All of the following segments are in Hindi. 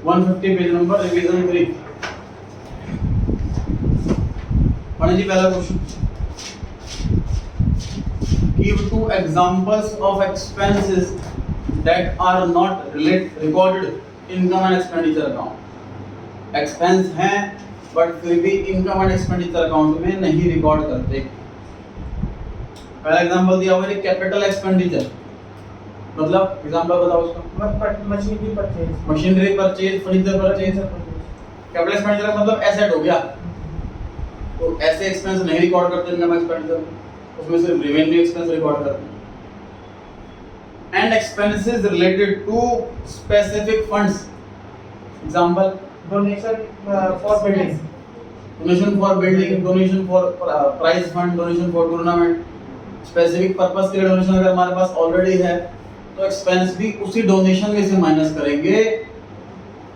150 पेज नंबर रिवीजन 3। पढ़े जी पहला question, give two examples of expenses that are not recorded income and expenditure account. Expense हैं बट फिर भी इनकम एंड एक्सपेंडिचर अकाउंट में नहीं रिकॉर्ड करते। पहला एग्जांपल दिया हुआ है कैपिटल एक्सपेंडिचर, मतलब एग्जांपल बताओ उसका। Machinery purchase, furniture purchase. Capital expenditure का मतलब एसेट हो गया, तो ऐसे एक्सपेंस नहीं रिकॉर्ड करते इनकम एक्सपेंडिचर, उसमें सिर्फ रेवेन्यू एक्सपेंस रिकॉर्ड करते हैं। And expenses related to specific funds, example donation for building, donation for building, donation for prize fund, donation for tournament. Specific purpose के लिए डोनेशन अगर हमारे पास ऑलरेडी है तो एक्सपेंस भी उसी डोनेशन में से माइनस करेंगे,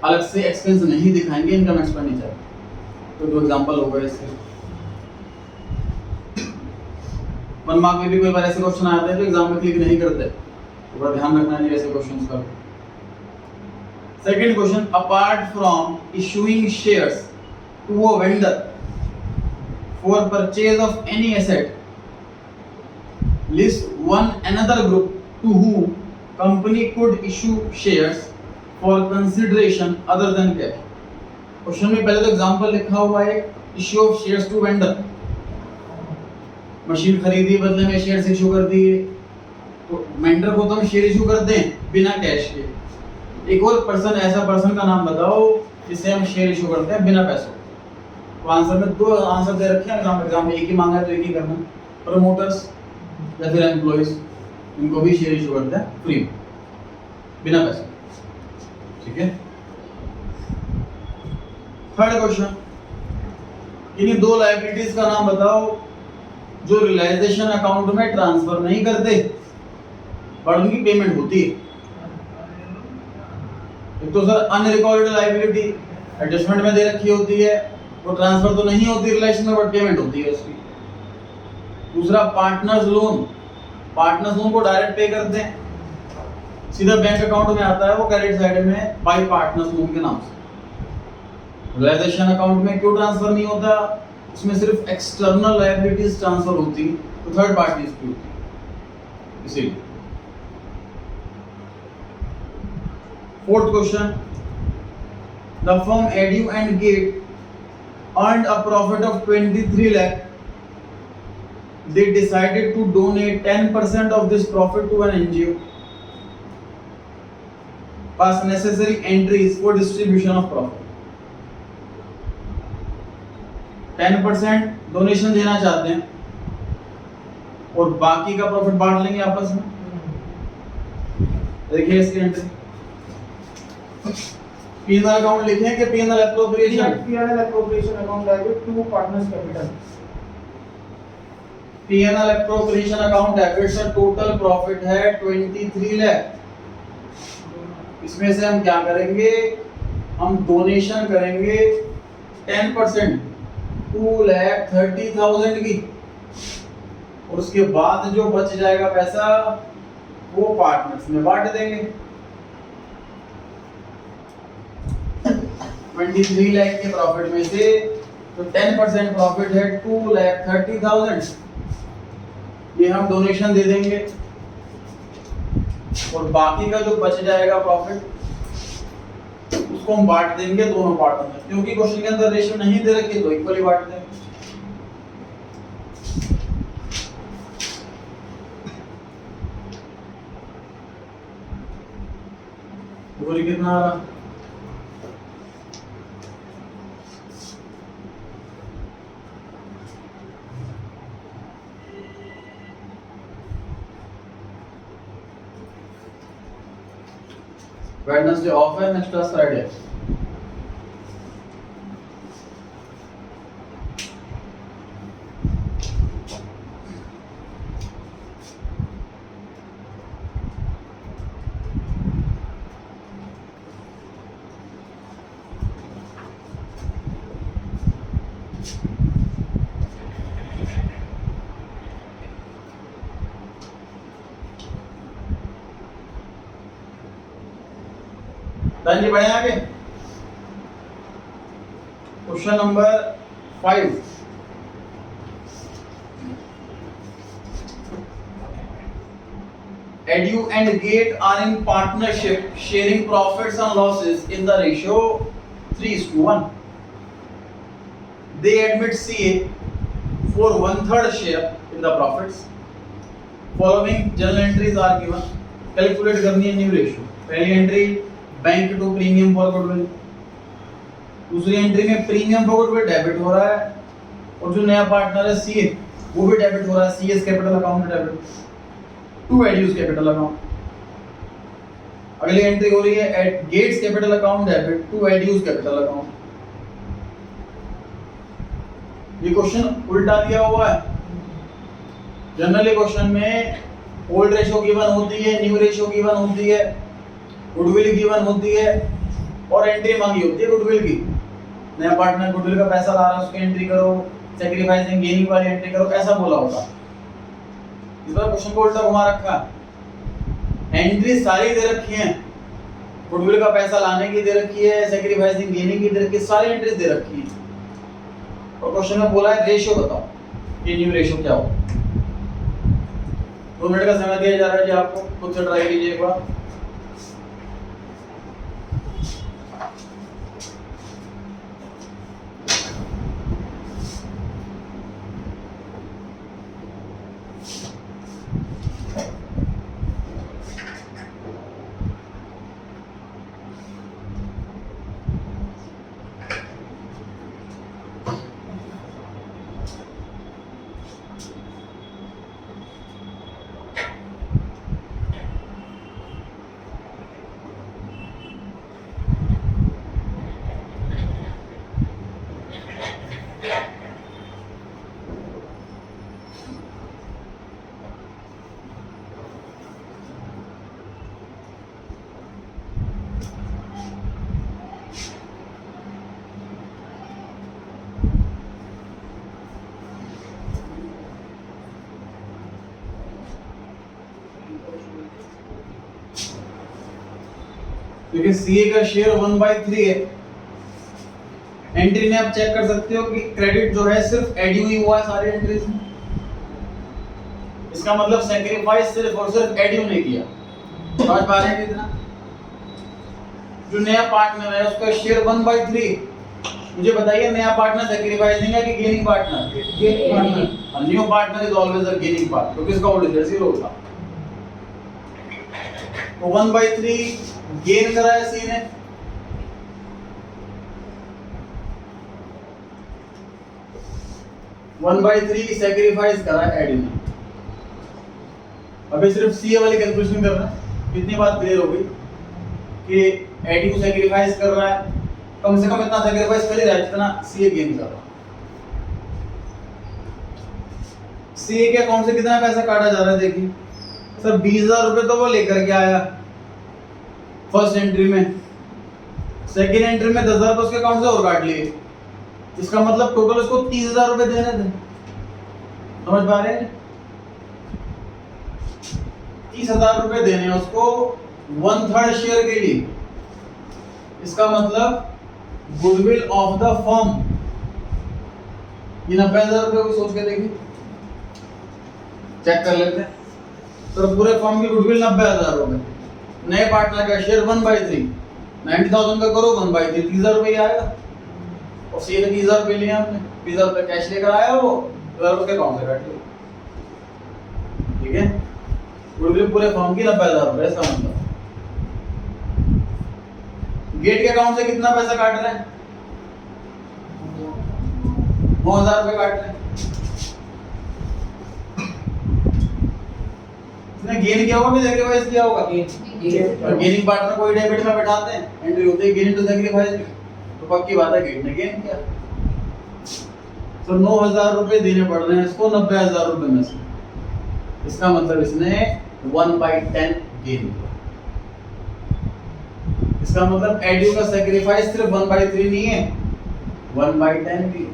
अलग से एक्सपेंस नहीं दिखाएंगे इनकम एक्सपेंडिचर। तो दो एग्जांपल हो गए इसके। 1 मार्क में भी कोई बार ऐसे क्वेश्चन आते हैं तो एग्जाम में क्लिक नहीं करते, तो बड़ा ध्यान रखना है ऐसे क्वेश्चंस का। Second question, apart from issuing shares to a vendor for purchase of any asset, list one another group to whom company could issue shares for consideration other than cash। क्वेश्चन में पहले तो एग्जांपल लिखा हुआ है issue of shares to vendor, machine खरीदी बदले में शेयर्स इशू कर दिए, तो वेंडर को तो हम शेयर इशू करते हैं बिना कैश के। एक और पर्सन, ऐसा पर्सन का नाम बताओ जिसे हम शेयर इशू करते हैं बिना पैसों। तो आंसर में दो आंसर दे रखे हैं, एग्जाम में एक ही मांगा है तो एक ही करना। प्रमोटर्स या फिर एम्प्लॉइज, इनको भी शेयर इशू करते हैं फ्री बिना पैसे, ठीक है। थर्ड क्वेश्चन, इन्हीं दो लायबिलिटीज का नाम बताओ जो रियलाइजेशन अकाउंट में ट्रांसफर नहीं करते पर उनकी पेमेंट होती है। एक तो सर अनरिकॉर्डेड लायबिलिटी एडजस्टमेंट में दे रखी होती है, वो ट्रांसफर तो नहीं होती रिलेशन में बट पेमेंट होती है उसकी। दूसरा पार्टनर्स लोन, पार्टनर्स लोन को डायरेक्ट पे करते हैं, सीधा बैंक अकाउंट में आता है, वो क्रेडिट साइड में बाय पार्टनर्स लोन के नाम से। रियलाइजेशन अकाउंट में क्यों ट्रांसफर नहीं होता, उसमें सिर्फ एक्सटर्नल लायबिलिटीज ट्रांसफर होती, तो थर्ड पार्टीज की होती, इसीलिए। Fourth question, the firm Edu and Gate earned a profit of 23 lakh, they decided to donate 10% of this profit to an NGO, pass necessary entries for distribution of profit। 10% donation देना चाहते हैं और बाकी का प्रॉफिट बांट लेंगे आपस में। देखिए इसकी एंट्री, P&L अकाउंट लिखे कि P&L appropriation, P&L appropriation account debit to partners capital, P&L appropriation account debit से टोटल प्रॉफिट है 23 लाख। इसमें से हम क्या करेंगे, हम डोनेशन करेंगे 10% 2,30,000 की, और उसके बाद जो बच जाएगा पैसा वो पार्टनर्स में बांट देंगे। 23 लाख के प्रॉफिट में से तो 10% प्रॉफिट है 2,30,000, ये हम डोनेशन दे देंगे, और बाकी का जो बच जाएगा प्रॉफिट उसको हम बांट देंगे दोनों पार्टों में, क्योंकि क्वेश्चन के अंदर रेशियो नहीं दे रखी तो इक्वली बांट देंगे। बोलिए कितना आ रहा, वेडनेसडे ऑफ है, नेक्स्ट क्लास फ्राइडे। जी बढ़े आगे। Question number 5, Edu and Gate are in partnership, sharing profits and losses in the ratio 3:1. They admit CA for 1/3 share in the profits. Following journal entries are given. Calculate करनी है न्यू रेशियो. पहली entry bank to premium for goodwill, दूसरी एंट्री में प्रीमियम फॉर गुडविल डेबिट हो रहा है और जो नया पार्टनर है सीए वो भी डेबिट हो रहा है. CS capital account debit to एड्यूज कैपिटल अकाउंट. अगली एंट्री हो रही है at gets capital account debit to एड्यूज कैपिटल अकाउंट. ये क्वेश्चन उल्टा दिया हुआ है. जनरली क्वेश्चन में ओल्ड रेशियो गिवन होती है, न्यू रेशियो गिवन होती है, गुडविल गिवन होती है और एंट्री मांगी होती है गुडविल की. नया पार्टनर गुडविल का पैसा ला रहा है, उसकी एंट्री करो, सैक्रिफाइसिंग गेनिंग वाली एंट्री करो, ऐसा बोला होता. इस बार क्वेश्चन को उल्टा घुमा रखा. एंट्री सारी दे रखी हैं, गुडविल का पैसा लाने की दे रखी है, सैक्रिफाइसिंग गेनिंग की दे रखी है, सारी एंट्रीज दे रखी है और क्वेश्चन में बोला है रेशियो बताओ कि न्यू रेशियो क्या हो. 2 मिनट का समय दिया जा रहा है जी आपको, खुद से ट्राई कीजिए एक बार. क्योंकि सीए का शेयर 1/3 है. एंट्री में आप चेक कर सकते हो कि क्रेडिट जो है सिर्फ एड्यू ही हुआ है सारी एंट्रीज में. इसका मतलब सैक्रिफाइस सिर्फ और सिर्फ एड्यू ने किया. समझ पा रहे हैं कितना? जो नया पार्टनर है उसका शेयर 1/3. मुझे बताइए नया पार्टनर सैक्रिफाइसिंग है कि gaining partner? Gaining partner. A new partner is always a gaining part क्योंकि इसका ओल्ड शेयर 0 होता. तो 1/3 गेन करा है सी ने, वन बाई थ्री सैक्रिफाइस करा है एडी ने. अभी सिर्फ सी वाली कैलकुलेशन कर रहे हैं. कितनी बात क्लियर हो गई कि एडी को सैक्रिफाइस कर रहा है, कम से कम इतना सैक्रिफाइस कर ही रहा है जितना सी गेन कर रहा है. सी के अकाउंट से कितना पैसा काटा जा रहा है देखिए सर. 20,000 रुपए तो वो लेकर के आया फर्स्ट एंट्री में, सेकेंड एंट्री में 10,000 रुपए उसके अकाउंट से और काट लिए. इसका मतलब टोटल उसको 30,000 रुपए देने थे. समझ पा रहे हैं? 30,000 रुपए देने हैं उसको 1/3 शेयर के लिए. इसका मतलब गुडविल ऑफ द फर्म ये 90,000 रुपए को सोच के देखिए, चेक कर लेते हैं. तो पूरे फर्म की गुडविल 90,000 रुपए. नए पार्टनर का शेयर 1/3, 90,000 का करो 1/3, 30,000 रुपए आएगा. और सी ने 30,000 रुपए लिए हमने, 30,000 रुपए कैश लेकर आया, वो 10,000 रुपए अकाउंट से काट लिया. ठीक है, गुडविल पूरे फर्म की 90,000 रुपए. इसका मतलब गेट के अकाउंट से कितना पैसा काट रहे हैं? 9,000 रुपए काट रहे हैं. इसने गेन किया होगा, भी सैक्रिफाइस किया होगा. गेनिंग पार्टनर को डेबिट में बैठाते हैं, एंट्री होती है गेन टू सैक्रिफाइस. तो पक्की बात है गेट ने गेन किया. तो 9,000 रुपए देने पड़ रहे हैं इसको 90,000 रुपए में से. इसका मतलब इसने 1/10 गेन किया. इसका मतलब एड्यू का सैक्रिफाइस सिर्फ 1/3 नहीं है, 1/10 भी.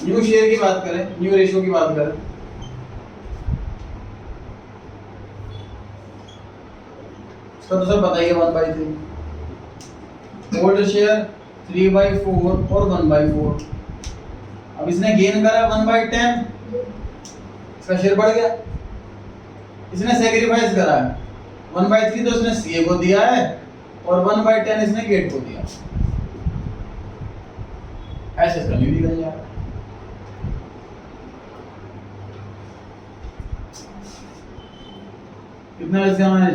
न्यू शेयर की बात करें, न्यू रेशियो की बात करें, इसका तो सर बताइए 1/3 ओल्ड शेयर 3/4 और 1/4। अब इसने गेन करा 1/10, इसका शेयर बढ़ गया। इसने सेक्रीफाइस करा है 1/3 तो इसने सीए को दिया है और 1/10 इसने गेट को दिया। ऐसे इसका नहीं निकल जाएगा। कितना इसका है?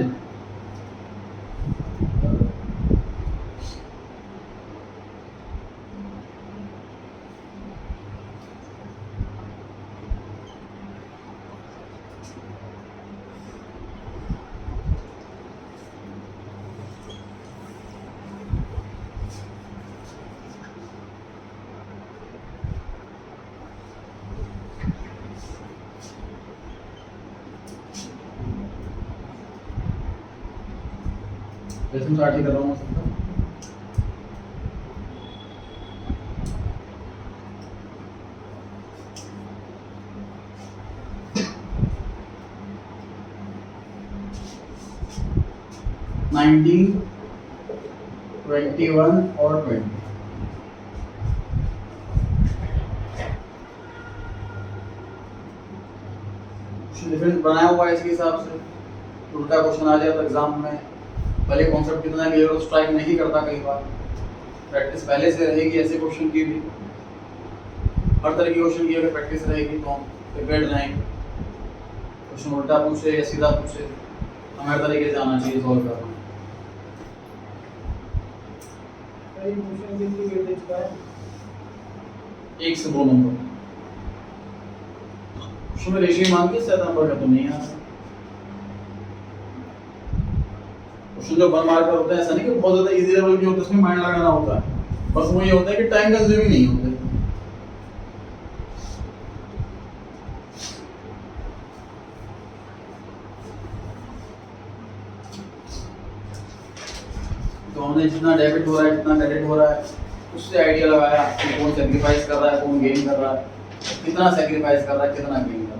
जैसे स्टार्ट ही कर रहा हूँ सबका। नाइनटीन 21 और 20 डिफरेंट बनाया हुआ है इसके हिसाब से। उल्टा क्वेश्चन आ जाए तो एग्जाम में भले कॉन्सेप्ट कितना क्लियर हो स्ट्राइक नहीं करता कई बार। प्रैक्टिस पहले से रहेगी ऐसे क्वेश्चन की भी, हर तरह की क्वेश्चन की अगर प्रैक्टिस रहेगी तो हम प्रिपेयर्ड रहेंगे। क्वेश्चन उल्टा पूछे या सीधा पूछे हमें हर तरीके से आना चाहिए सॉल्व करना। क्वेश्चन की वेटेज का है 1 से 2 नंबर। क्वेश्चन में रेशियो मांगी 7 नंबर का तो नहीं आ रहा। क्वेश्चन जो 1 मार्क का होता है ऐसा नहीं कि बहुत ज्यादा इजी लेवल के होते हैं उसमें माइंड लगाना होता है, बस वो ये होता है कि टाइम कंज्यूमिंग नहीं होते। तो हमने जितना डेबिट हो रहा है जितना क्रेडिट हो रहा है उससे आइडिया लगाया कि कौन सेक्रीफाइस कर रहा है कौन गेन कर रहा है, कितना सेक्रीफाइस कर रहा है कितना गेन कर रहा है।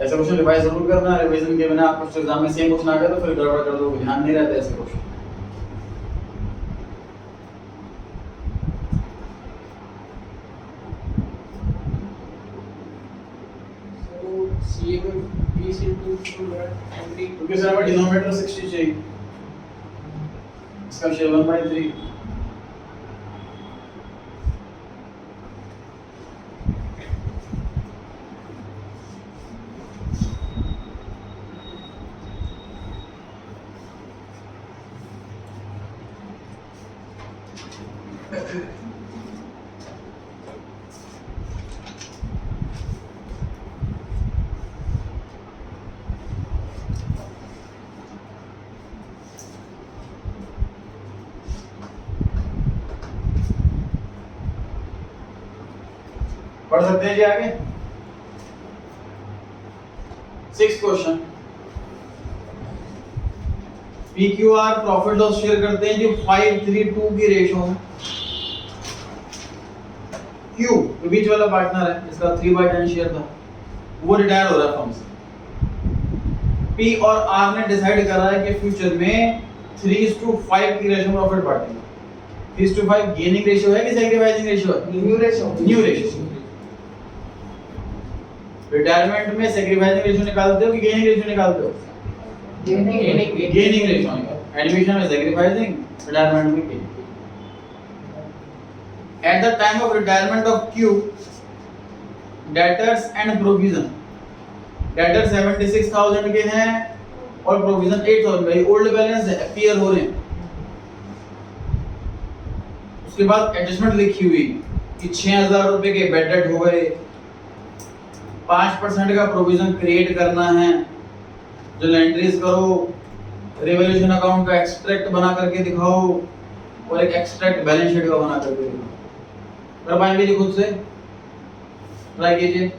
ऐसे क्वेश्चन रिवाइज जरूर करना। रिवीजन के बिना आप कुछ एग्जाम में सेम क्वेश्चन आ गया तो फिर गड़बड़ कर दोगे, ध्यान नहीं रहता ऐसे क्वेश्चन। सीए में 20 into 2 है 20 क्योंकि सर हमें डिनोमिनेटर 60 चाहिए, इसका शेयर 1/3। पढ़ सकते हैं जी आगे। 6th question, PQR profit loss share करते हैं जो 5:3:2 की रेशो है। Q जो बीच वाला पार्टनर है जिसका 3/10 शेयर था वो रिटायर हो रहा है फर्म से। P और R ने डिसाइड करा है कि फ्यूचर में 3:5 की रेशो प्रॉफिट बांटेंगे। 3:5 गेनिंग रेशियो है कि सेक्रीफाइसिंग रेशियो है? न्यू रेशो रिटायरमेंट में सेक्रीफाइसिंग रेशियो निकालते हो कि गेनिंग रेशियो निकालते हो? गेनिंग रेशियो निकालते। एडमिशन में सेक्रीफाइसिंग, रिटायरमेंट में gaining. At the time of retirement of Q, debtors and provision, debtor 76,000 के हैं और प्रोविजन 8,000 का, ओल्ड बैलेंस है अपीयर हो रहे हैं। उसके बाद एडजस्टमेंट लिखी हुई कि 6,000 रुपए के बैड डेट हो गए, 5% का प्रोविजन क्रिएट करना है, जो एंट्रीज करो, रिवैल्यूएशन अकाउंट का एक्सट्रैक्ट बना करके दिखाओ और एक एक्सट्रैक्ट बैलेंस शीट का बना करके दिखाओ। कर पाएंगे जी खुद से? ट्राई कीजिए।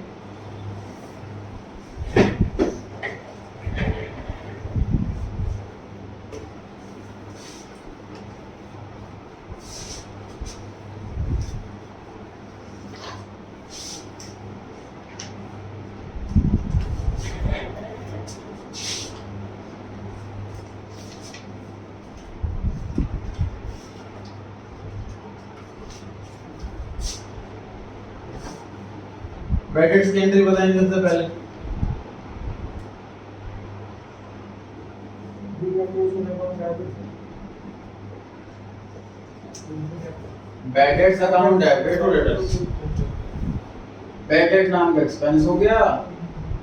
बैड डेट्स की एंट्री बताएंगे सबसे पहले। बैड डेट्स अकाउंट डेबिट और डेटर्स। बैड डेट नाम का एक्सपेंस हो गया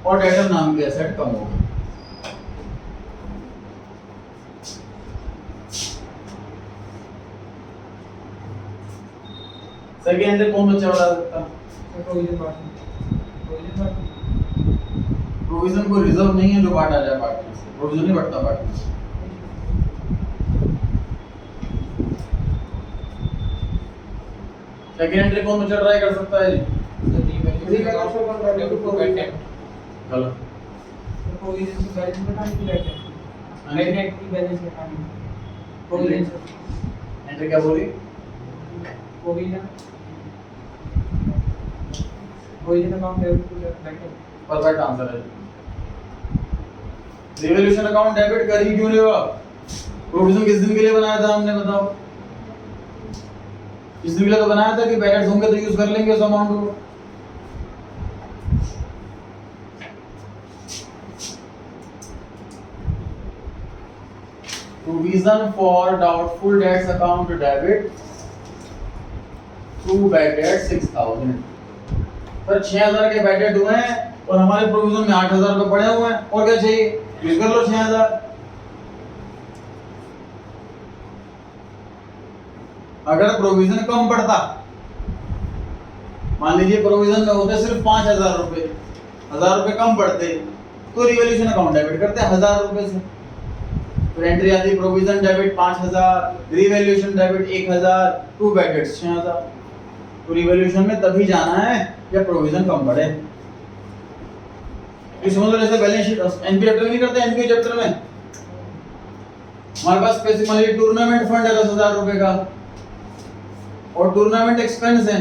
और डेटर नाम की एसेट कम हो गई। सेकंड एंट्री कौन बच्चा बता सकता? प्रोविजन को रिजर्व नहीं है जो पार्ट आ जाए पार्ट में से, प्रोविजन नहीं बढ़ता पार्ट में से। सेकंड एंट्री कौन बच्चा ट्राई कर सकता है जी? गलत। एंट्री क्या बोली? परफेक्ट आंसर है। रिवॉल्यूशन अकाउंट डेबिट कर ही क्यों रहे हो आप? प्रोविजन किस दिन के लिए बनाया था हमने, बताओ? किस दिन के लिए तो बनाया था कि बैलेंस होंगे तो यूज कर लेंगे उस अमाउंट को। Provision for doubtful debts account debit through bad debt 6000। Sir 6000 के बैड डेट हुए हैं और हमारे प्रोविजन में 8000 रुपए पड़े हुए हैं, और क्या चाहिए? यूज कर लो 6000। अगर प्रोविजन कम पड़ता, मान लीजिए प्रोविजन में होते सिर्फ 5000 रुपए, 1000 रुपए कम पड़ते, तो रिवॉल्यूशन अकाउंट डेबिट करते 1000 रुपए से। तो एंट्री आती provision debit 5000, revolution debit 1000, to bad debts 6000। तो रिवॉल्यूशन में तभी जाना है जब प्रोविजन कम बढ़े। इस मतलब जैसे बैलेंस शीट एनपी चैप्टर में नहीं करते, एनपी चैप्टर में हमारे पास स्पेसिफिकली टूर्नामेंट फंड है 10000 रुपए का और टूर्नामेंट एक्सपेंस है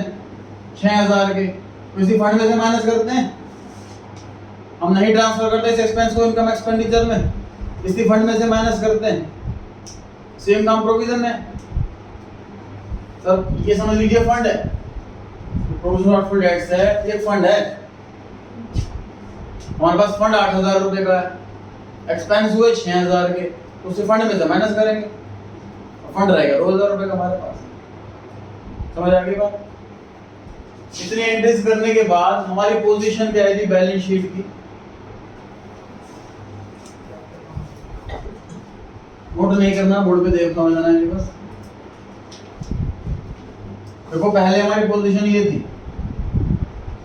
6000 के, तो इसी फंड में से माइनस करते हैं। हम नहीं ट्रांसफर करते इस एक्सपेंस को इनकम एक्सपेंडिचर में, इसी फंड में से माइनस करते हैं। सेम काम प्रोविजन में। सर ये समझ लीजिए फंड है, प्रोविजन ऑफ फुल डेट्स है, ये फंड है। हमारे पास फंड 8000 रुपए का है, एक्सपेंस हुए 6000 के, तो उसे फंड में से माइनस करेंगे, फंड रहेगा 2000 रुपए का हमारे पास। समझ आ गई बात? इतनी एंट्रीज करने के बाद हमारी पोजीशन क्या है जी बैलेंस शीट की? नोट नहीं करना, बोर्ड पे देख समझना है जी बस। देखो पहले हमारी पोजीशन ये थी,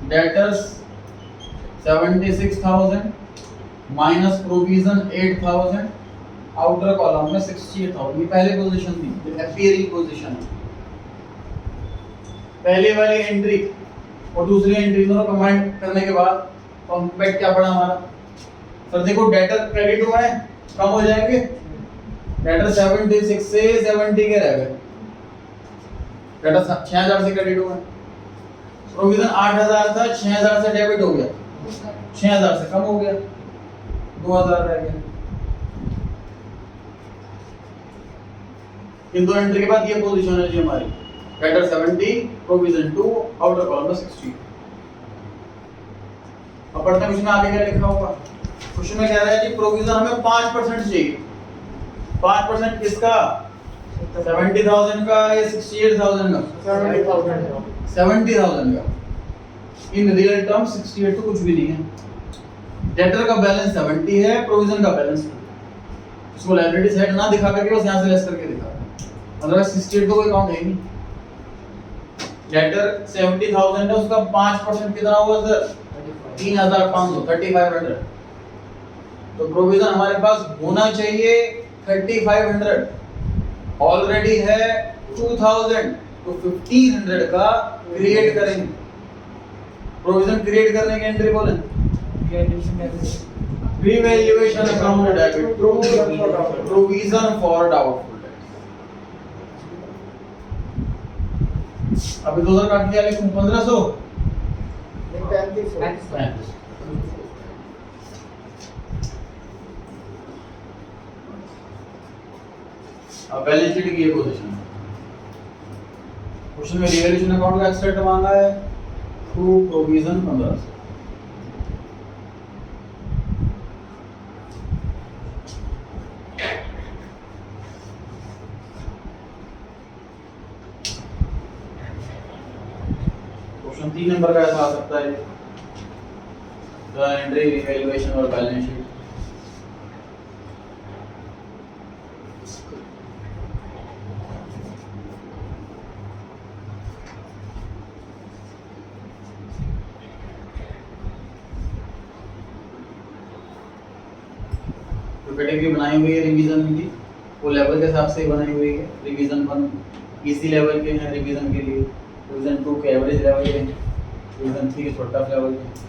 debtors 76,000 minus provision 8,000, outer column में 68,000। ये पहले पोजीशन थी, अपीयरिंग पोजीशन है। पहले वाली एंट्री और दूसरी एंट्री दोनों कंबाइन करने के बाद कॉम्पैक्ट क्या पड़ा हमारा? सर देखो डेटर क्रेडिट हुआ है, कम हो जाएंगे। डेटर 76 से 70 के रह गए, डेटर 6000 से क्रेडिट हुआ है। प्रोविजन 8000 था, 6000 से डेबिट हो गया, 6000 से कम हो गया, 2000 रह गया। इन दो एंट्री के बाद ये पोजीशन है जी हमारी, डेटर 70, प्रोविजन 2, आउटर कॉलम में 60। अब पढ़ते हैं क्वेश्चन में आगे क्या लिखा होगा। क्वेश्चन में कह रहा है जी प्रोविजन हमें 5% चाहिए। 5% किसका? 70,000 का या 68,000 का? 70,000 का। इन रियल टर्म 68 तो कुछ भी नहीं है। डेटर का बैलेंस 70 है, प्रोविजन का बैलेंस 2। इसको लायबिलिटी साइड ना दिखा करके बस यहां से लेस करके दिखा, अदरवाइज 68 तो कोई काउंट है ही नहीं। डेटर 70,000 है, उसका 5% कितना होगा सर? 3,500, 3,500। तो प्रोविजन हमारे पास होना चाहिए 3,500, ऑलरेडी है 2,000, तो 1,500 का क्रिएट करेंगे। प्रोविजन क्रिएट करने की एंट्री बोलें, revaluation account debit provision for doubtful. अभी 2000 काट दिया, लिखूं 1500, 3500। अब बैलेंस शीट की ये पोजीशन है। क्वेश्चन में रिवैल्यूएशन अकाउंट का एक्सट्रैक्ट मांगा है, टू प्रोविजन 1500। क्वेश्चन 3 नंबर का ऐसा आ सकता है, एंट्री रिवैल्यूएशन और बैलेंस शीट। जो कैटेगरी बनाई हुई है रिवीजन की, वो लेवल के हिसाब से बनाई हुई है। रिवीजन 1 इसी लेवल के हैं रिवीजन के लिए, रिवीजन 2 के एवरेज लेवल के हैं, रिवीजन 3 के छोटा लेवल के।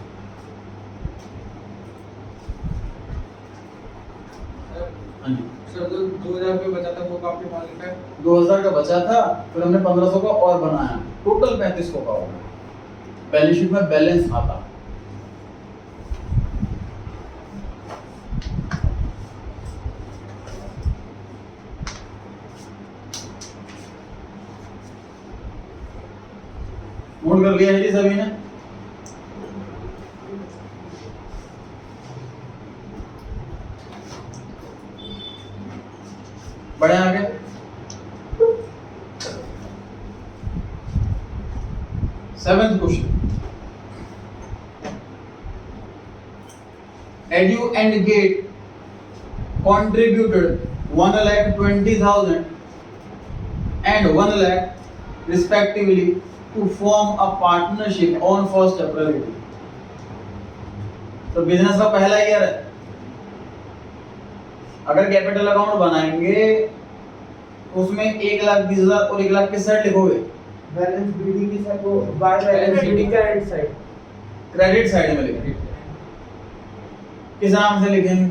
हाँ जी सर, जो 2000 रुपये बचा था वो आपने मान लिखा है? 2000 का बचा था, फिर हमने 1500 का और बनाया, टोटल 3500 का हो गया। बैलेंस शीट में बैलेंस आता, नोट कर लिया है जी सभी ने? बढ़े आगे। Seventh question, Edu and Gate contributed 1,20,000 and 1 lakh respectively to form a partnership on 1st April 18। तो बिजनेस का पहला ईयर है, अगर कैपिटल अकाउंट बनाएंगे तो उसमें 1,20,000 और 1 लाख किस साइड लिखोगे? बैलेंस बीडी की साइड को by balance BD credit side, credit side में लिखेंगे। किस नाम से लिखेंगे?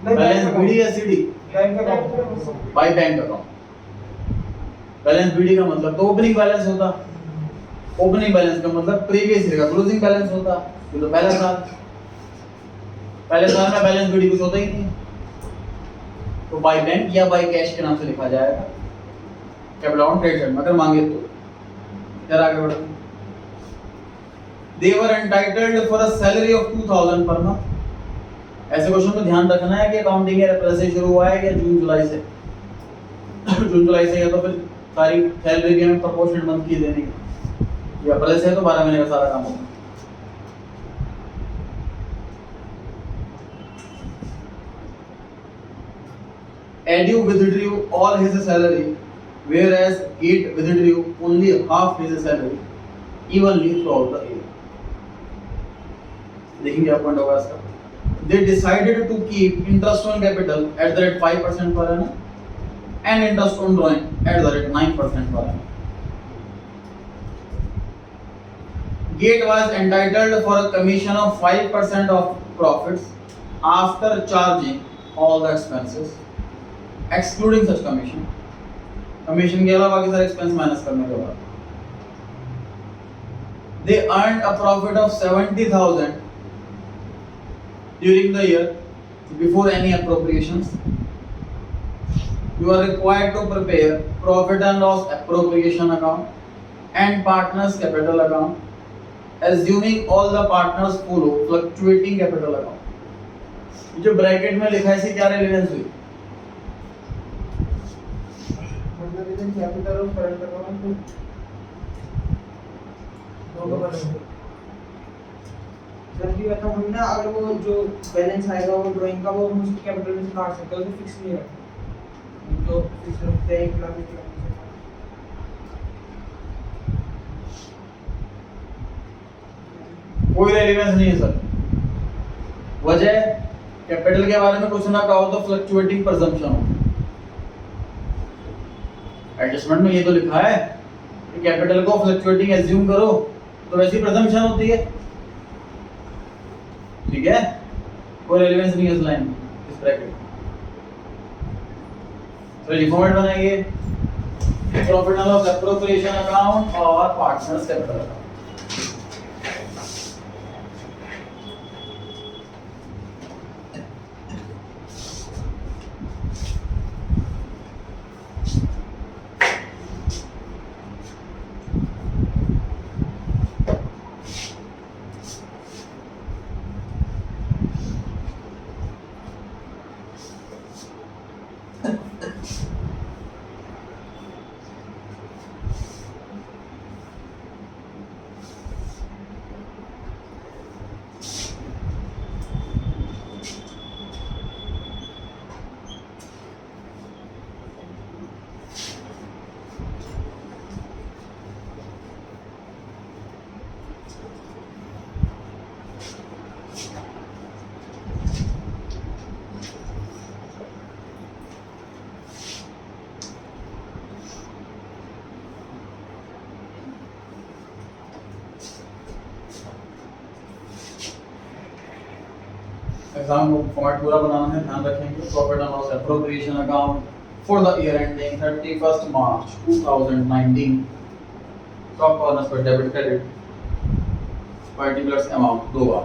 बैलेंस बीडी या CD? Bank account by bank account. Balance BD का मतलब तो ओपनिंग बैलेंस होता, ओपनिंग बैलेंस का मतलब प्रीवियस ईयर का क्लोजिंग बैलेंस होता। ये तो पहला साल, पहले साल में बैलेंस बीडी कुछ होता ही नहीं, तो बाय बैंक या बाय कैश के नाम से लिखा जाएगा कैपिटल अकाउंट क्रेडिट साइड में अगर मांगे तो। फिर आगे बढ़ो। They were entitled for a salary of 2,000 per month। ऐसे क्वेश्चन में ध्यान रखना है कि अकाउंटिंग ईयर अप्रैल से शुरू हुआ है या जून जुलाई से। जून जुलाई से या तो फिर सारी सैलरी भी हमें प्रोपोर्शनल मंथ की देनी है, या अप्रैल से है तो 12 महीने का सारा काम होगा। Edu withdrew all his salary, whereas Gate withdrew only half his salary evenly throughout the year। देखेंगे क्या पॉइंट होगा इसका। They decided to keep interest on capital at the rate 5% per annum and interest on drawing at the rate 9% per annum। Gate was entitled for a commission of 5% of profits after charging all the expenses, excluding such commission। Commission के अलावा बाकी सारे एक्सपेंस माइनस करने के बाद they earned a profit of 70,000 during the year before any appropriations। You are required to prepare profit and loss appropriation account and partners capital account, assuming all the partners follow fluctuating capital account। जो ब्रैकेट में लिखा है इससे क्या रिलेवेंस हुई? मतलब इधर कैपिटल और करंट अकाउंट दोनों बनेंगे। जब भी आता हम ना, अगर वो जो बैलेंस आएगा वो ड्राइंग का, वो हम उसकी कैपिटल में से काट सकते हैं, तो फिक्स नहीं है, तो फिक्स रखते हैं 1 लाख 1 लाख। कोई रेलेवेंस नहीं है सर। वजह कैपिटल के बारे में कुछ ना कहो तो फ्लक्चुएटिंग प्रेजम्पशन हो। एडजस्टमेंट में ये तो लिखा है कि कैपिटल को फ्लक्चुएटिंग एज्यूम करो, तो वैसी प्रेजम्पशन होती है, ठीक है। कोई रेलेवेंस नहीं है इस लाइन में, इस ब्रैकेट। तो ये फॉर्मेट बनाइए, profit and loss appropriation account और पार्टनर्स कैपिटल अकाउंट। एग्जाम को फॉर्मेट पूरा बनाना है, ध्यान रखेंगे। Profit and loss appropriation account for the year ending 31st March 2019। Stock corners पर डेबिट क्रेडिट पर्टिकुलर्स अमाउंट दो बार।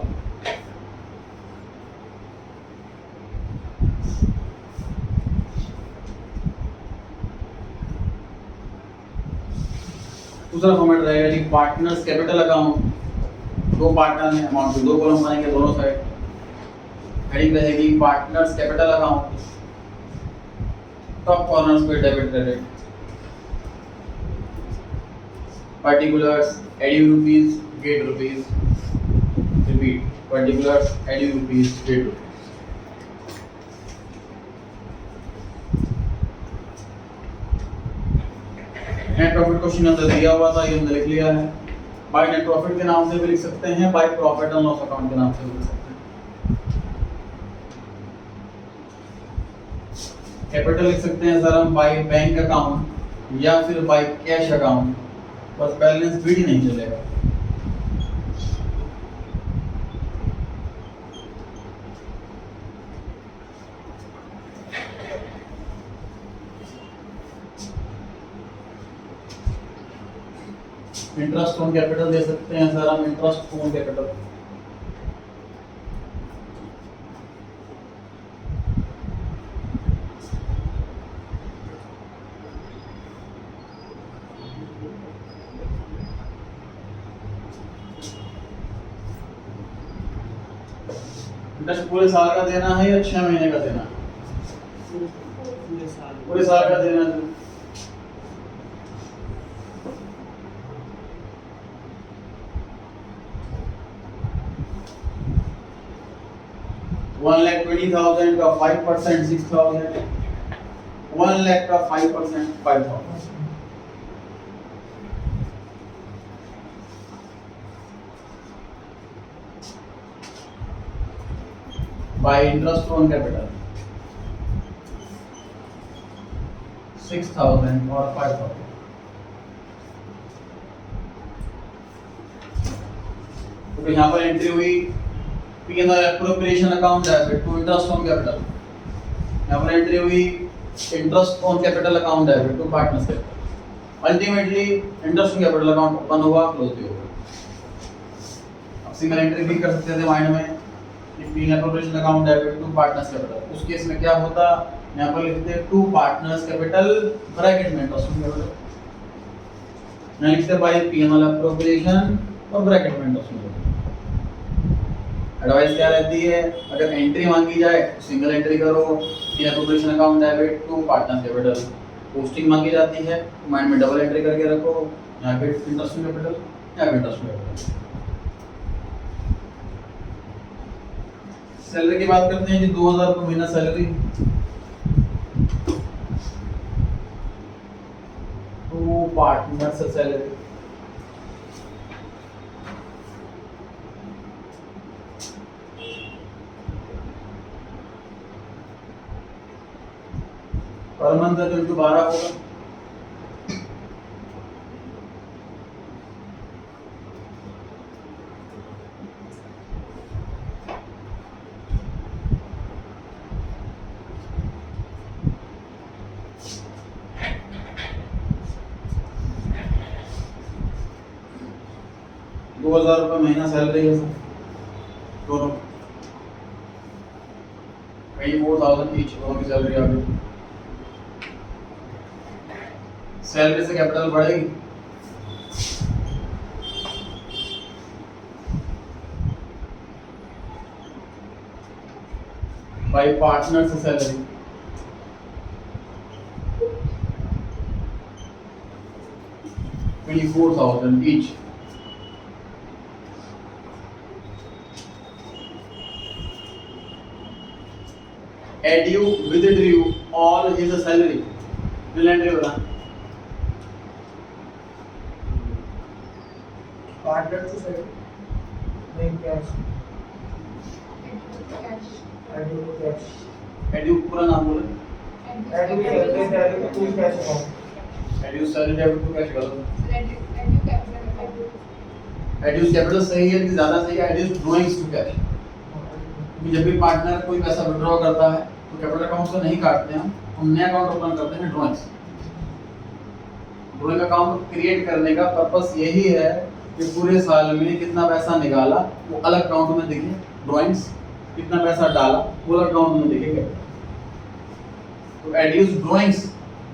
दूसरा फॉर्मेट रहेगा जी पार्टनर्स कैपिटल अकाउंट। दो पार्टनर हैं, अमाउंट के दो कॉलम बनेंगे दोनों साइड। हेडिंग रहेगी partners capital account, top corners पे debit credit particulars Edu rupees Gate rupees. Repeat, particulars Edu rupees Gate rupees. Net profit question अंदर दिया हुआ था, ये हमने लिख लिया है। बाय नेट प्रॉफिट के नाम से भी लिख सकते हैं, by profit and loss account के नाम से भी लिख सकते हैं। कैपिटल लिख सकते हैं सर हम बाय बैंक अकाउंट या फिर बाय कैश अकाउंट, बस बैलेंस शीट ही नहीं चलेगा। इंटरेस्ट ऑन कैपिटल दे सकते हैं सर हम, इंटरेस्ट ऑन कैपिटल। इंटरेस्ट पूरे साल का देना है या 6 महीने का देना है? पूरे साल का देना है। 1,20,000 का 5% 6,000, 1 लाख का 5% 5,000। बाय इंटरेस्ट ऑन कैपिटल 6,000 और 5,000। तो यहाँ पर एंट्री हुई P&L appropriation account debit to interest on capital. यहाँ पर एंट्री हुई interest on capital account debit to partners capital. Ultimately interest on capital account open हुआ, क्लोज भी हो गया। अब सिंगल एंट्री भी कर सकते थे माइंड में, P&L appropriation account debit to partners capital. उस केस में क्या होता, यहाँ पर लिखते टू पार्टनर्स कैपिटल ब्रैकेट में इंटरेस्ट ऑन कैपिटल, यहाँ लिखते बाय P&L एप्रोप्रिएशन और ब्रैकेट में इंटरेस्ट ऑन कैपिटल। एडवाइस क्या रहती है, अगर एंट्री मांगी जाए तो सिंगल एंट्री करो, P&L appropriation account debit to partners capital. Posting मांगी जाती है तो माइंड में डबल एंट्री करके रखो, यहाँ पे इंटरेस्ट ऑन कैपिटल, यहाँ पे इंटरेस्ट ऑन कैपिटल। सैलरी की बात करते हैं जी, 2,000 रुपये महीना सैलरी। तो पार्टनर से सैलरी पर मंथ का तो 12 होगा। ₹2,000 महीना सैलरी है सर दोनों, 24,000 ईच दोनों की सैलरी आ गई। सैलरी से कैपिटल बढ़ेगी, बाय पार्टनर से salary 24,000 each. Edu withdrew all his salary. Military वाला पार्टनर से सैलरी नहीं कैश, एडू कैश, एड्यू पूरा नाम बोले, Edu salary to cash account, Edu salary debit to cash गलत है। एड्यू कैपिटल सही है कि ज्यादा सही है, एड्यू ड्राइंग्स टू कैश। कि जब भी पार्टनर कोई पैसा विड्रॉ करता है तो कैपिटल अकाउंट से नहीं काटते हैं, हम नया अकाउंट ओपन करते हैं ड्रॉइंग्स। ड्रॉइंग अकाउंट क्रिएट करने का पर्पस यही है कि पूरे साल में कितना पैसा निकाला वो अलग अकाउंट में दिखे, ड्रॉइंग्स कितना पैसा डाला वो अलग अकाउंट में दिखेगा। तो एड्यूस drawings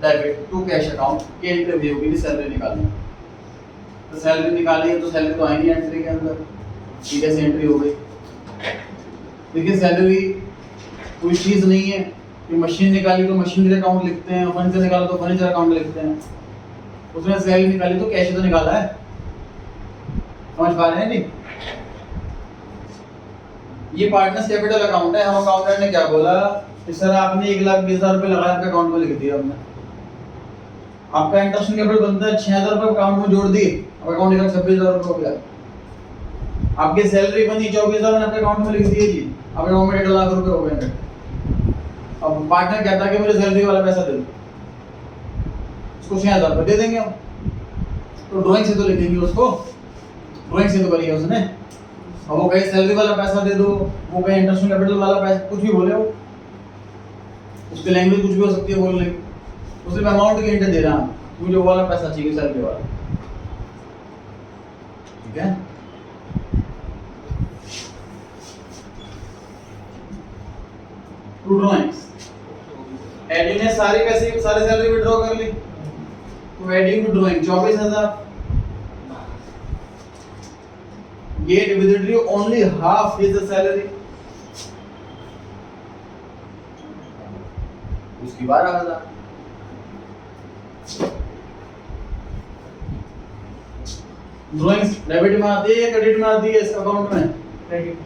debit to cash account के एंट्री भी होगी सैलरी निकालनी। तो सैलरी निकाली है तो सैलरी तो आएगी एंट्री के अंदर, ठीक है, एंट्री हो गई। देखिए सैलरी कोई चीज़ नहीं है कि मशीन निकाली तो मशीनरी अकाउंट लिखते हैं, फर्नीचर निकाला तो फर्नीचर अकाउंट लिखते हैं। उसमें सैलरी निकाली तो कैश तो निकाला है, समझ पा रहे हैं नहीं? ये पार्टनर्स कैपिटल अकाउंट है। हम अकाउंटेंट ने क्या बोला कि सर आपने 1,20,000 रुपये लगाया, आपके अकाउंट में लिख दिया हमने, आपका इंटरेस्ट कैपिटल बनता है 6,000 रुपये अकाउंट में जोड़ दिए, अब अकाउंट का 26,000 रुपये हो गया। आपकी सैलरी बनी 24,000 आपके अकाउंट में लिख दिए जी, आपके अकाउंट में 1.5 लाख रुपये हो गए। अब पार्टनर कहता है कि मुझे सैलरी वाला पैसा दे दो, उसको 6,000 रुपये दे देंगे हम। तो ड्राइंग से तो लिखेंगे उसको, ड्राइंग से तो करिए उसने। अब वो कहीं सैलरी वाला पैसा दे दो, वो कहीं इंटरेस्ट कैपिटल वाला पैसा, कुछ भी बोले वो, उसकी लैंग्वेज कुछ भी हो सकती है बोलने की। उसे मैं अमाउंट की हिंट दे रहा हूँ, मुझे वो वाला पैसा चाहिए सैलरी वाला, ठीक है। टू ड्राइंग्स, एडी ने सारे पैसे सारे सैलरी विड्रॉ कर ली, तो Edu to drawing 24,000। Gate withdrew only half his salary, उसकी 12,000। ड्राइंग्स डेबिट में आती है या क्रेडिट में आती है इस अकाउंट में? क्रेडिट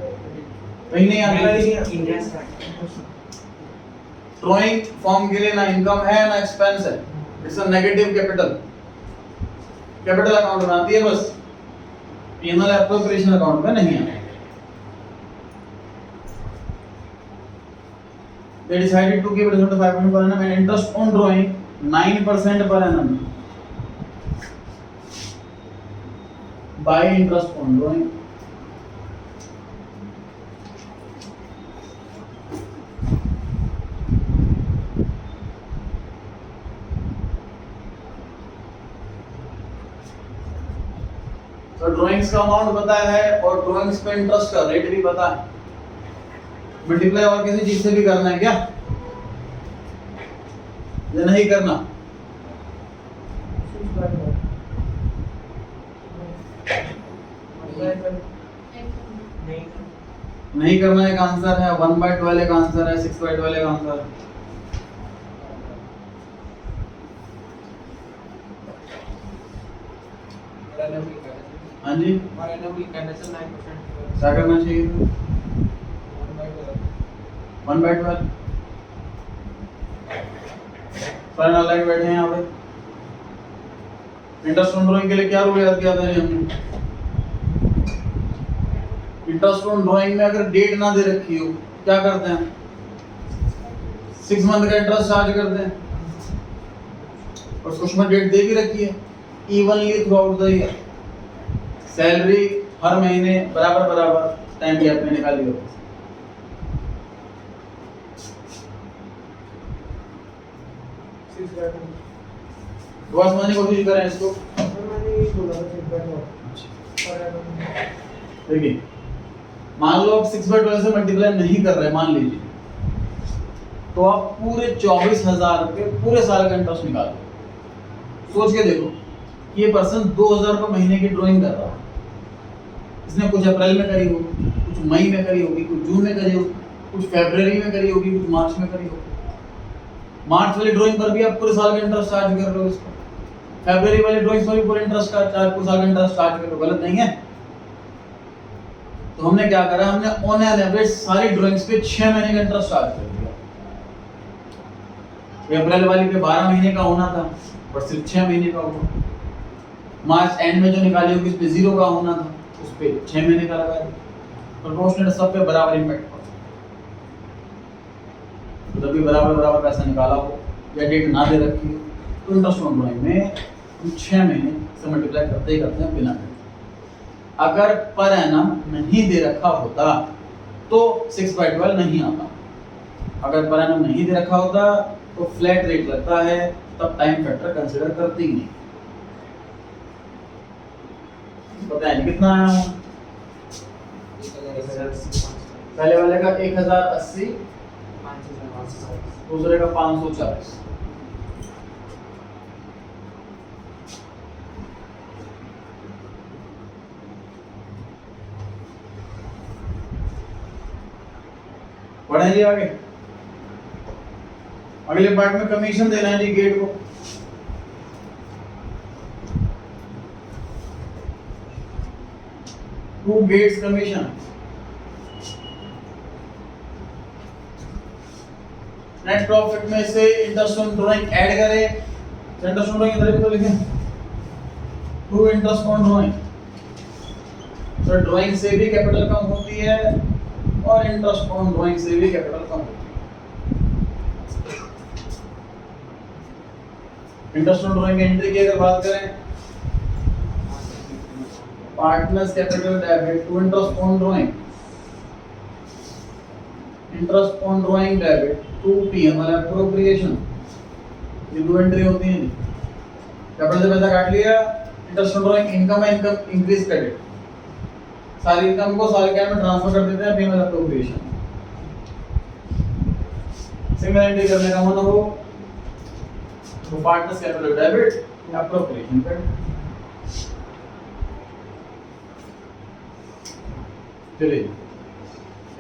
कहीं नहीं आती है। ड्राइंग फॉर्म के लिए ना इनकम है ना एक्सपेंस है, it's a negative capital, capital account में आती है बस, P&L एप्रोप्रिएशन अकाउंट में नहीं है। They decided to give return to 5% per annum and interest on drawing 9% per annum. By interest on drawing. तो ड्राइंग्स का अमाउंट पता है और ड्राइंग्स पे इंटरेस्ट का रेट भी पता है। मल्टीप्लाई और किसी चीज से भी करना है क्या या नहीं करना? नहीं करना एक आंसर है, 1/12 एक आंसर है, 6/12 एक आंसर है। हाँ जी, क्या करना चाहिए? 1/12 सारे नालायक बैठे हैं यहाँ पे। इंटरेस्ट ऑन ड्राइंग के लिए क्या रूल याद किया था हमने? इंटरेस्ट ऑन ड्राइंग में अगर डेट ना दे रखी हो क्या करते हैं? 6 मंथ का इंटरेस्ट चार्ज करते हैं, और उसमें डेट दे भी रखी है evenly throughout the year. Salary हर महीने बराबर बराबर टाइम गैप में निकाली होती है। दोबारा समझने की कोशिश करें इसको। देखिए मान लो आप 6/12 से मल्टीप्लाई नहीं कर रहे, मान लीजिए, तो आप पूरे 24,000 रुपये पूरे साल का इंटरेस्ट निकालो। सोच के देखो ये पर्सन 2,000 रुपये महीने की ड्राइंग कर रहा है, इसने कुछ अप्रैल में करी होगी, कुछ मई में करी होगी, कुछ जून में करी होगी, कुछ फरवरी में करी होगी, कुछ मार्च में करी होगी। मार्च वाली ड्राइंग पर भी आप पूरे साल का इंटरेस्ट चार्ज कर रहे हो इसको, फरवरी वाली ड्राइंग पर भी पूरे इंटरेस्ट का चार्ज, पूरे साल का इंटरेस्ट चार्ज कर रहे हो, गलत नहीं है? तो हमने क्या करा, हमने ऑन एन एवरेज सारी ड्राइंग्स पे 6 महीने का इंटरेस्ट चार्ज कर दिया। अप्रैल वाली पे 12 महीने का होना था पर सिर्फ 6 महीने का हुआ। मार्च एंड में जो निकाली होगी उस पे 0 का होना था, उस पे 6 महीने का लगा दिया। प्रोपोर्शनल सब पे बराबर इम्पैक्ट पड़ा। तो जब भी बराबर बराबर पैसा निकाला हो या डेट ना दे रखी हो तो इंटरेस्ट ऑन ड्राइंग में हम 6 महीने से मल्टीप्लाई करते ही करते हैं बिना डेट। अगर पर एनम नहीं दे रखा होता तो 6/12 नहीं आता। अगर पर एनम नहीं दे रखा होता तो फ्लैट रेट लगता है, तब टाइम फैक्टर कंसीडर करते ही नहीं। पता है कितना आया हूँ? पहले वाले का 1080, दूसरे का 540। बढ़ाइए आगे। अगले पार्ट में कमीशन देना है जी गेट को। To Gates commission. Net profit में से इंटरेस्ट ऑन ड्राइंग ऐड करें। इंटरेस्ट ऑन ड्राइंग इधर तो लिखें, टू इंटरेस्ट ऑन ड्राइंग। तो ड्राइंग से भी कैपिटल कम होती है और इंटरेस्ट ऑन ड्राइंग से भी कैपिटल कम होती है। इंटरेस्ट ऑन ड्राइंग एंट्री की अगर बात करें, partners capital debit to interest on drawing, interest on drawing debit to PML appropriation. ये दो एंट्री होती हैं। कैपिटल से पैसा काट लिया, इंटरेस्ट ऑन ड्राइंग इनकम है, इनकम इंक्रीज क्रेडिट, सारी इनकम को सारे कैश में ट्रांसफर कर देते हैं पीएमएल एप्रोप्रिएशन। सिंगल एंट्री करने का मतलब हो तो partners capital debit appropriation credit. चलिए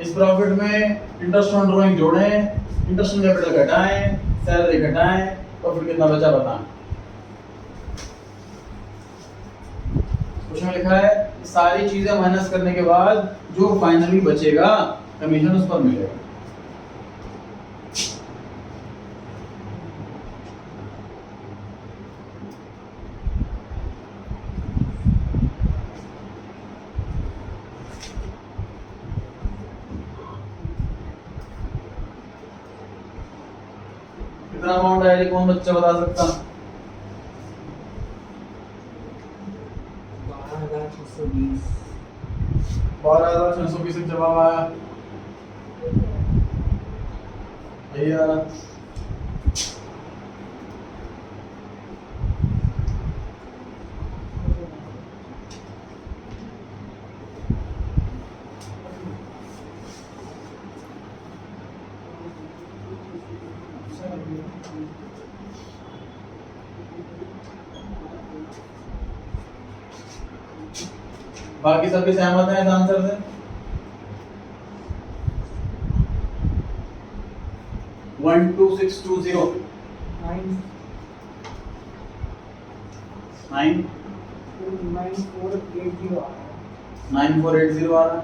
इस प्रॉफिट में इंटरेस्ट ऑन ड्राइंग जोड़ें, इंटरेस्ट ऑन कैपिटल घटाएं, सैलरी घटाएं, प्रॉफिट कितना बचा बताएं। क्वेश्चन में लिखा है सारी चीजें माइनस करने के बाद जो फाइनली बचेगा कमीशन उस पर मिलेगा। कितना अमाउंट है, कौन बच्चा बता सकता? 12,620 जवाब आया भैया। बाकी सभी सहमत हैं इस आंसर से? One two six two zero 9480 आ रहा है।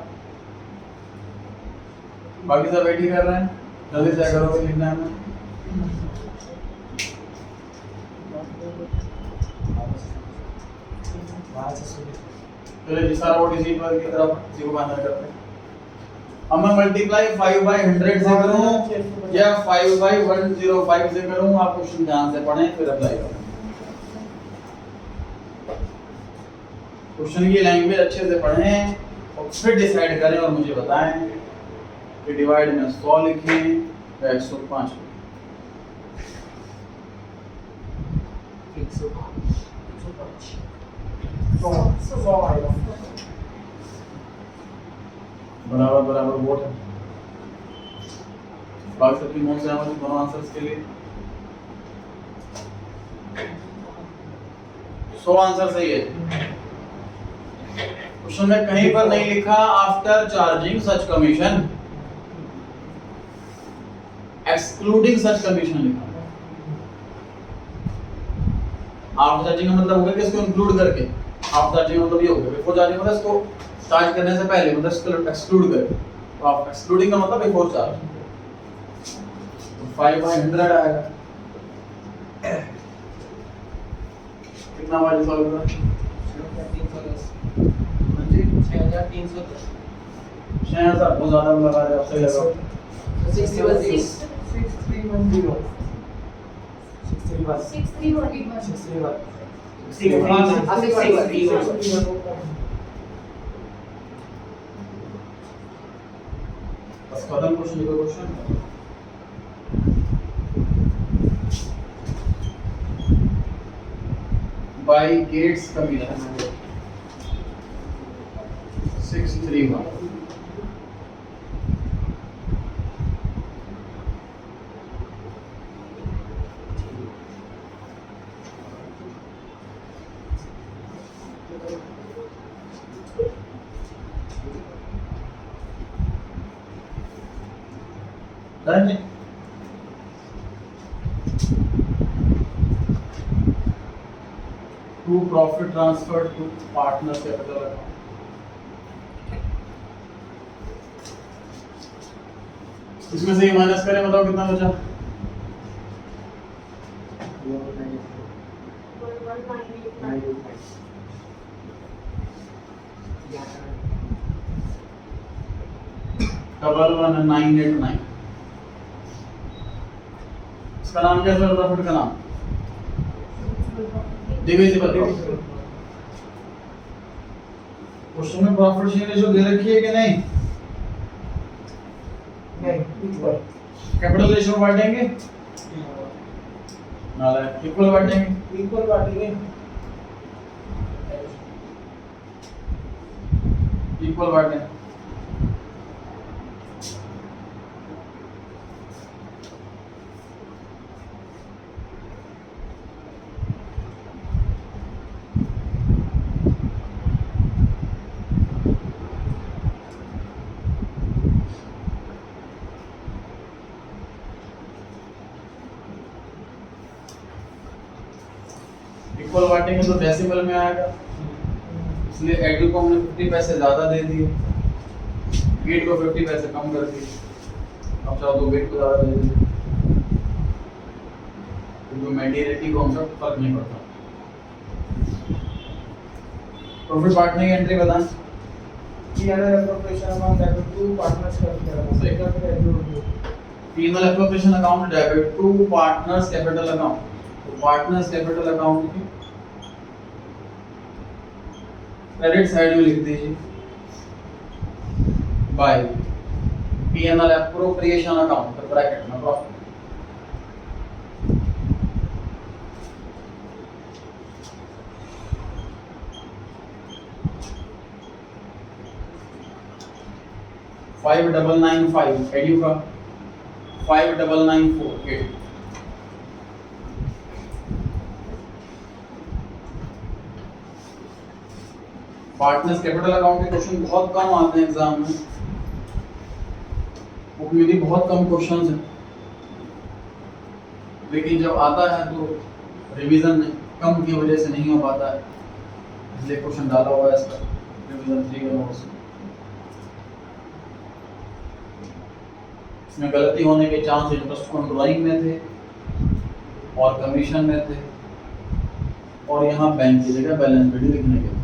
बाकी सब वेट ही कर रहे हैं, जल्दी से करो लिखना है। चलिए जी सारा वोट इसी पर की तरफ इसी को फाइनल करते हैं। अब मैं मल्टीप्लाई 5/100 से करूं या 5/105 से करूं, आप क्वेश्चन ध्यान से पढ़ें फिर अप्लाई करें। क्वेश्चन की लैंग्वेज अच्छे से पढ़ें और फिर डिसाइड करें और मुझे बताएं कि डिवाइड में 100 लिखें या 105। 100 आएगा। बराबर बराबर वोट है। बाकी सबकी मौत से हमारे दोनों आंसर्स के लिए 100 आंसर सही है। क्वेश्चन में कहीं पर नहीं लिखा आफ्टर चार्जिंग सच कमीशन, एक्सक्लूडिंग सच कमीशन लिखा। आफ्टर चार्जिंग का मतलब होगा कि इसको इंक्लूड करके। आफ्टर चार्जिंग मतलब ये होगा बिफोर चार्जिंग मतलब इसको चार्ज करने से पहले, मतलब इसको एक्सक्लूड करके। तो आप एक्सक्लूडिंग का मतलब बिफोर चार्ज। तो 5/100 आएगा। कितना वाला सॉल्व करा? 6310 6000 बहुत ज्यादा लगा रहे, आपसे लगा 6310 6310 बस खत्म क्वेश्चन, लिखो क्वेश्चन। बाय गेट्स का मिला है 631। डन है। To profit transfer to partner capital account. इसमें से ये माइनस करें, बताओ कितना बचा? 11989। इसका नाम क्या है? प्रॉफिट का नाम डिविजिबल प्रॉफिट। क्वेश्चन में प्रॉफिट शेयर रेशियो दे रखी है कि नहीं? कैपिटल रेशियो बांटेंगे, नाला इक्वल बांटेंगे, इक्वल बांटेंगे, इक्वल बांटेंगे। इक्वल बांटेंगे तो डेसिमल में आएगा, इसलिए एडू को हमने 50 पैसे ज्यादा दे दिए, गेट को 50 पैसे कम कर दिए। अब चाहो तो गेट को ज्यादा दे दिए, क्योंकि मेटीरियलिटी को हमसे फर्क नहीं पड़ता। प्रॉफिट बांटने की एंट्री बताएं। P&L appropriation amount debit to partners capital account। सही। P&L appropriation account debit to partners capital account। तो पार्टनर्स कैपिटल अकाउंट की क्रेडिट साइड में लिख दीजिए by P&L appropriation account bracket में प्रॉफिट। $5,995 एडू का 5,994 पार्टनर्स कैपिटल अकाउंट के क्वेश्चन बहुत कम आते हैं एग्जाम में, मेरी बहुत कम क्वेश्चंस हैं, लेकिन जब आता है तो रिवीजन कम की वजह से नहीं हो पाता है, इसलिए क्वेश्चन डाला हुआ है इसका रिवीजन 3 का नोट्स। इसमें गलती होने के चांस इंटरेस्ट कंट्रोलिंग में थे और कमीशन में थे, और यहाँ बैंक की जगह बैलेंस शीट लिखने के थे।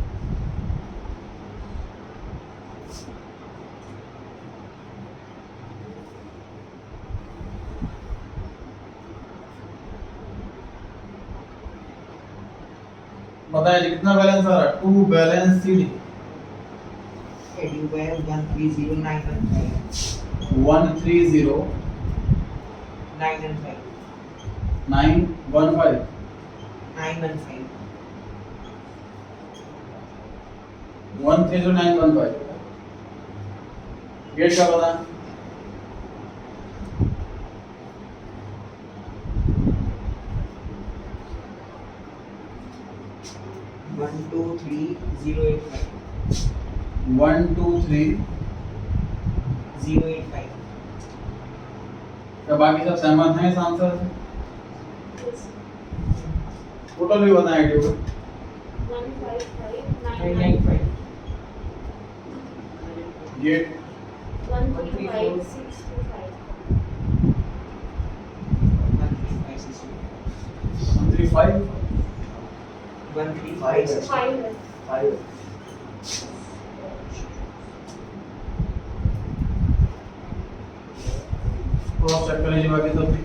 बताइए कितना बैलेंस आ रहा है? टू बैलेंस शीट एडू है 130915 130 915 915 915 130,915। गेट का पता? One two three 085 085। क्या बाकी सब सहमत हैं इस आंसर से? टोटल भी बताएं आईडी को। 995 गेट 135 135 क्रॉस चेक कर लीजिए बाकी सब भी।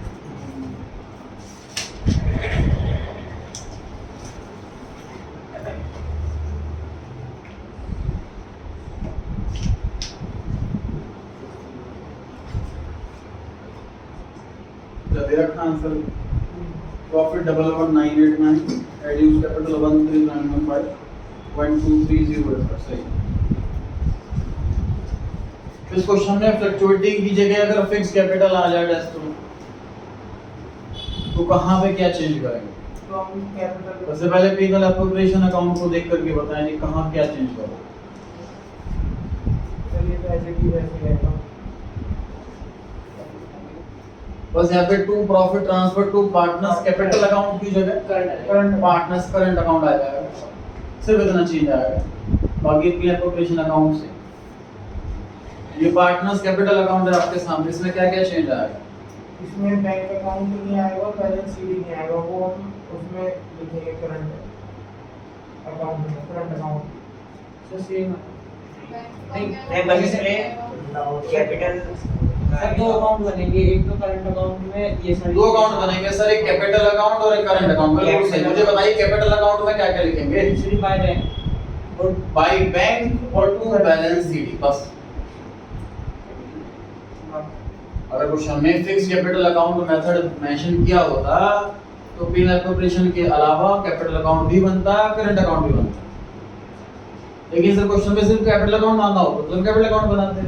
दे रखा आंसर प्रॉफिट 11989 एड्यूस कैपिटल 13915 1230 सही। इस क्वेश्चन में फ्लक्चुएटिंग की जगह अगर फिक्स कैपिटल आ जाए टेस्ट में तो कहाँ पे क्या चेंज करेंगे? तो हम कैपिटल सबसे पहले पीनल एप्रोप्रिएशन अकाउंट को देख करके बताएं कि कहाँ क्या चेंज करो। चलिए तो ऐसे की वैसे रहेगा। बस यहाँ पे to profit transfer to partners capital account की जगह करंट पार्टनर्स करंट अकाउंट आ जाएगा, सिर्फ इतना चेंज आएगा। बाकी पीनल एप्रोप्रिएशन अकाउंट से ये पार्टनर्स कैपिटल अकाउंट है आपके सामने, इसमें क्या क्या चेंज आएगा? इसमें बैंक अकाउंट नहीं आएगा, बैलेंस शीट नहीं आएगा, वो हम उसमें लिखेंगे करंट अकाउंट में, करंट अकाउंट तो सेम नहीं बस इसमें कैपिटल सर दो अकाउंट बनेंगे, एक तो करंट अकाउंट में ये सारी दो अकाउंट बनेंगे सर, एक कैपिटल अकाउंट और एक करंट अकाउंट। बिल्कुल सही। मुझे बताइए कैपिटल अकाउंट में क्या क्या लिखेंगे? दूसरी बाय बैंक और बाय बैंक और टू बैलेंस शीट। बस अगर क्वेश्चन में fix capital account method mention किया होता तो पीनल एप्रोप्रिएशन के अलावा कैपिटल अकाउंट भी बनता, करंट अकाउंट भी बनता। लेकिन सर क्वेश्चन में सिर्फ कैपिटल अकाउंट मांगा हो तो कैपिटल अकाउंट बनाते,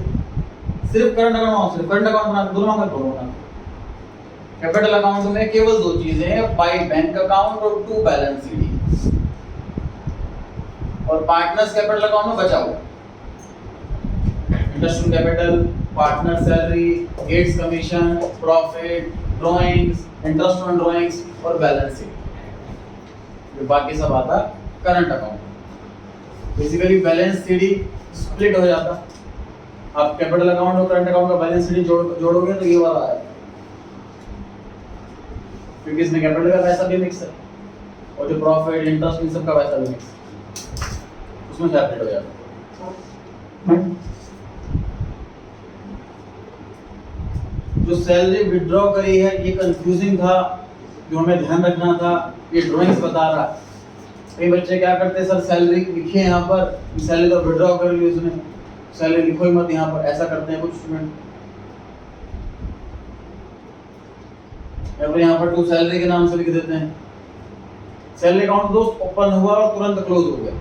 सिर्फ करंट अकाउंट सिर्फ करंट अकाउंट बनाते, दोनों मांगे दोनों बनाते। कैपिटल अकाउंट में केवल दो चीजें हैं, बाय बैंक अकाउंट और टू बैलेंस शीट। और पार्टनर्स कैपिटल अकाउंट में बचा हुआ interest capital, partner salary, gets commission, profit, drawings, interest on drawings और बैलेंस शीट। ये बाकी सब आता current account. Basically balance sheet split हो जाता, आप कैपिटल अकाउंट और करंट अकाउंट का बैलेंस शीट जोड़ोगे तो ये वाला आएगा, क्योंकि इसमें कैपिटल का पैसा भी मिक्स है और जो प्रॉफिट, इंटरेस्ट, इन सब का पैसा भी मिक्स है, उसमें सेपरेट हो जाता। जो सैलरी विड्रॉ करी है ये कंफ्यूजिंग था, जो हमें ध्यान रखना था। ये ड्राइंग्स बता रहा है। कई बच्चे क्या करते हैं, सर सैलरी लिखे यहाँ पर, सैलरी तो विड्रॉ कर ली उसने, सैलरी लिखो ही मत यहाँ पर, ऐसा करते हैं कुछ स्टूडेंट। या फिर यहाँ पर टू सैलरी के नाम से लिख देते हैं। सैलरी अकाउंट दोस्त ओपन हुआ और तुरंत क्लोज हो गया।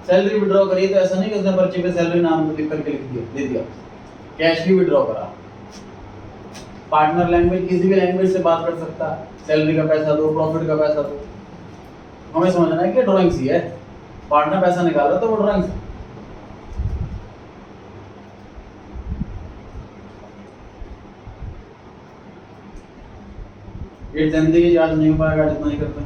सैलरी विड्रॉ करी तो ऐसा नहीं कि उसने पर्ची पे सैलरी नाम लिख करके लिख दिया, दे दिया, कैश ही विड्रॉ करा। पार्टनर लैंग्वेज किसी भी लैंग्वेज से बात कर सकता है, सैलरी का पैसा दो, प्रॉफिट का पैसा दो। हमें समझना है कि ड्राइंग्स ही है, पार्टनर पैसा निकाल रहा तो वो ड्राइंग्स है। ये जिंदगी याद नहीं हो पाएगा जितना नहीं करते।